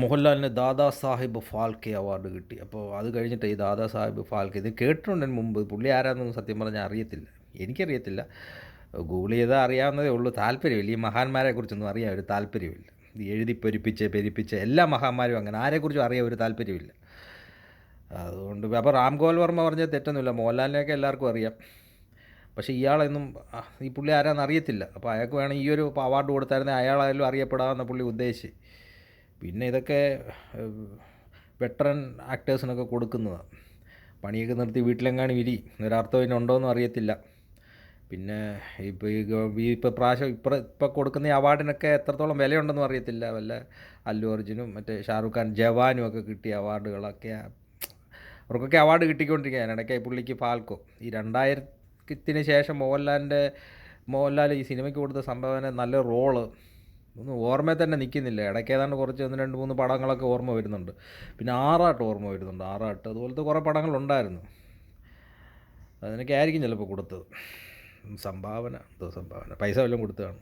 മോഹൻലാലിന് ദാദാ സാഹിബ് ഫാൽക്കെ അവാർഡ് കിട്ടി. അപ്പോൾ അത് കഴിഞ്ഞിട്ട് ഈ ദാദാ സാഹിബ് ഫാൽക്കെ ഇത് കേട്ടിട്ടുണ്ട് മുമ്പ്. പുള്ളി ആരാന്നൊന്നും സത്യം പറഞ്ഞാൽ അറിയത്തില്ല. എനിക്കറിയത്തില്ല. ഗൂഗിൾ ചെയ്താൽ അറിയാവുന്നതേ ഉള്ളൂ. താല്പര്യമില്ല. ഈ മഹാന്മാരെക്കുറിച്ചൊന്നും അറിയാൻ ഒരു താല്പര്യമില്ല. ഇത് എഴുതി പെരുപ്പിച്ച് എല്ലാ മഹാന്മാരും അങ്ങനെ ആരെക്കുറിച്ചും അറിയാൻ ഒരു താല്പര്യമില്ല. അതുകൊണ്ട് അപ്പോൾ റാം ഗോപാൽ വർമ്മ പറഞ്ഞത് തെറ്റൊന്നുമില്ല. മോഹൻലാലിനെയൊക്കെ എല്ലാവർക്കും അറിയാം. പക്ഷേ ഇയാളെന്നും ഈ പുള്ളി ആരാന്ന് അറിയത്തില്ല. അപ്പോൾ അയാൾക്ക് വേണം ഈ ഒരു അവാർഡ് കൊടുത്തായിരുന്നെങ്കിൽ അയാളായാലും അറിയപ്പെടാമെന്ന പുള്ളി ഉദ്ദേശിച്ച്. പിന്നെ ഇതൊക്കെ വെറ്ററൻ ആക്ടേഴ്സിനൊക്കെ കൊടുക്കുന്നതാണ്. പണിയൊക്കെ നിർത്തി വീട്ടിലെങ്ങാനും ഒരർത്ഥം ഇതിനുണ്ടോയെന്നും അറിയത്തില്ല. പിന്നെ ഇപ്പോൾ പ്രാവശ്യം ഇപ്പോൾ കൊടുക്കുന്ന ഈ അവാർഡിനൊക്കെ എത്രത്തോളം വിലയുണ്ടെന്നും അറിയത്തില്ല. വല്ല അല്ലു അർജുനും മറ്റേ ഷാറുഖ് ഖാൻ ജവാനും ഒക്കെ കിട്ടിയ അവാർഡുകളൊക്കെ അവർക്കൊക്കെ അവാർഡ് കിട്ടിക്കൊണ്ടിരിക്കുകയാണ്. ഇടയ്ക്ക് പുള്ളിക്ക് ഫാൽക്കോ ഈ 2000-ത്തിന് ശേഷം മോഹൻലാൽ ഈ സിനിമയ്ക്ക് കൊടുത്ത സംഭാവന നല്ല റോള് ഒന്നും ഓർമ്മയിൽ തന്നെ നിൽക്കുന്നില്ല. ഇടയ്ക്ക് ഏതാണ്ട് കുറച്ച് 1-2-3 പടങ്ങളൊക്കെ ഓർമ്മ വരുന്നുണ്ട്. പിന്നെ ആറാട്ട് ഓർമ്മ വരുന്നുണ്ട്. ആറാട്ട് അതുപോലത്തെ കുറേ പടങ്ങളുണ്ടായിരുന്നു. അതിനൊക്കെ ആയിരിക്കും ചിലപ്പോൾ കൊടുത്തത്. സംഭാവന പൈസ വല്ലതും കൊടുത്തതാണ്.